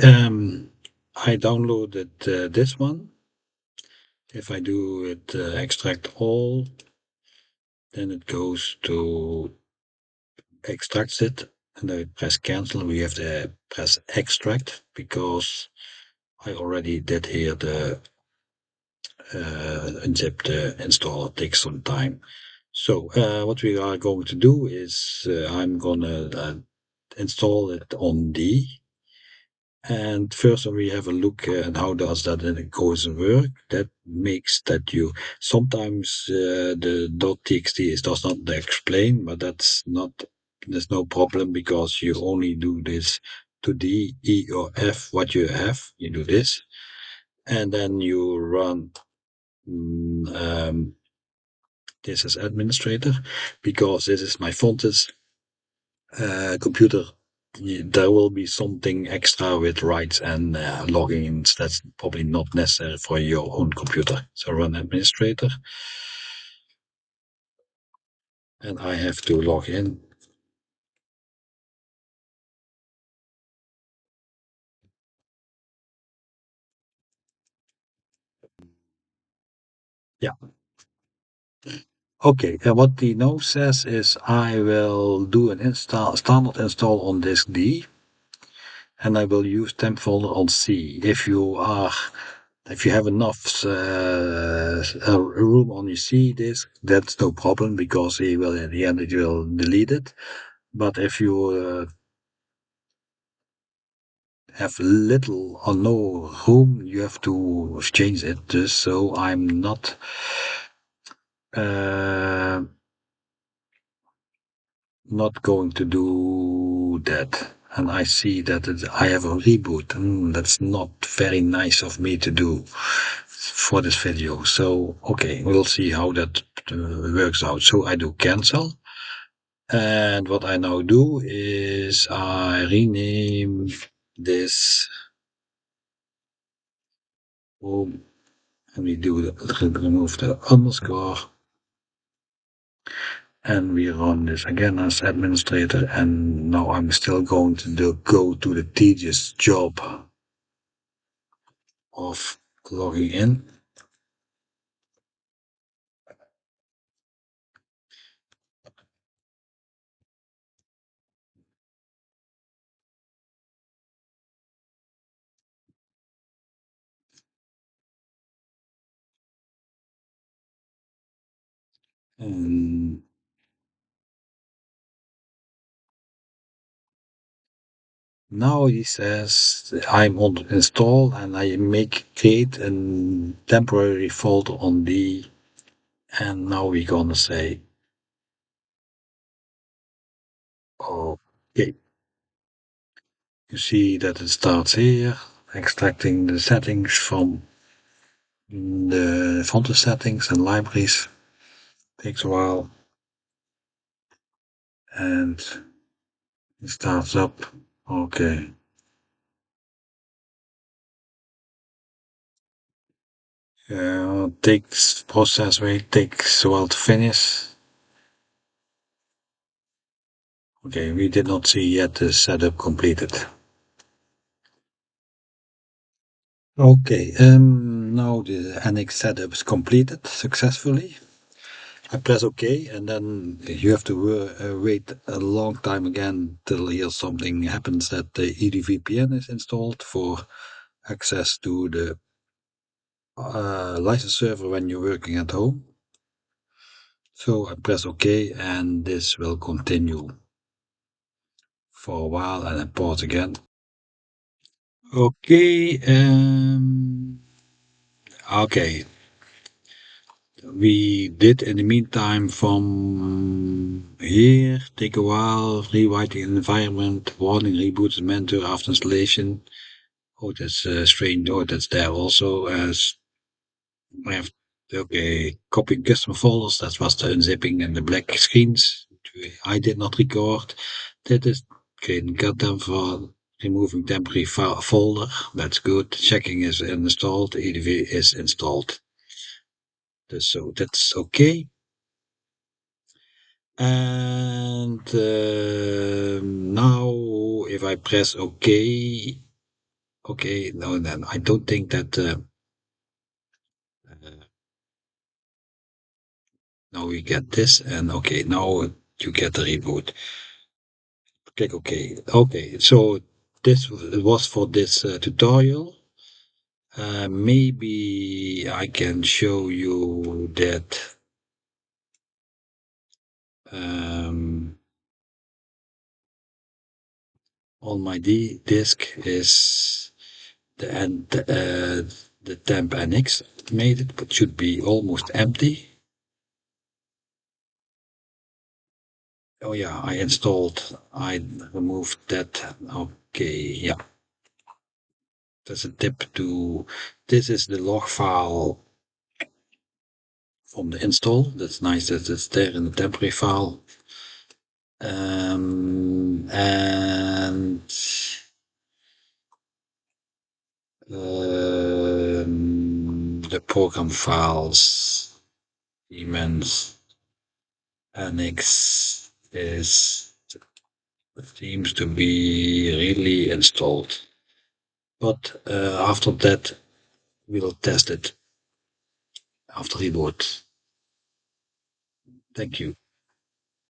Um, I downloaded this one. If I do it extract all, then it goes to extracts it, and I press cancel. We have to press extract because I already did here the unzip the installer takes some time. So what we are going to do is I'm gonna install it on D. And first we have a look at how does that goes and work. That makes that you sometimes the .txt does not explain, but that's not there's no problem because you only do this to D, E or F what you have. You do this, and then you run this as administrator because this is my Fontys computer. There will be something extra with writes and logins that's probably not necessary for your own computer. So run administrator, and I have to log in. Yeah. Okay. And what the note says is I will do an install standard install on disk D, and I will use temp folder on C. If you have enough room on your C disk, that's no problem because he will at the end it will delete it. But if you have little or no room, you have to change it. Just so I'm uh, not going to do that. And I see that I have a reboot. That's not very nice of me to do for this video. So, okay, we'll see how that works out. So I do cancel. And what I now do is I rename this. Home, and we do remove the underscore. And we run this again as administrator. And now I'm still going to go to the tedious job of logging in. And now he says I'm on install and I create a temporary folder on D. And now we're gonna say, okay. You see that it starts here, extracting the settings from the Fontys settings and libraries. Takes a while. And it starts up. Okay. Takes process wait, takes a while to finish. Okay, we did not see yet the setup completed. Okay, now the NX setup is completed successfully. I press OK, and then you have to wait a long time again till here something happens that the EDVPN is installed for access to the license server when you're working at home. So I press OK, and this will continue for a while, and I pause again. Okay, okay. We did in the meantime from here take a while, rewriting an environment, warning reboot is meant to after installation. Oh, that's strange. Oh, that's there also as I have. Okay, copying customer folders. That was the unzipping and the black screens. I did not record. That is okay. Got them for removing temporary folder. That's good. Checking is installed. EDV is installed. So that's okay. And now if I press OK, Okay, no, then I don't think that. Uh, Now we get this, and okay, now you get the reboot. Click OK. Okay, so was for this tutorial. Maybe I can show you that um, on my disk is the temp NX made it, but should be almost empty. Oh yeah, I removed that. Okay, yeah, that's a tip to. This is the log file from the install. That's nice that it's there in the temporary file. And the program files, Siemens NX is seems to be really installed. But after that, we'll test it after reboot. Thank you.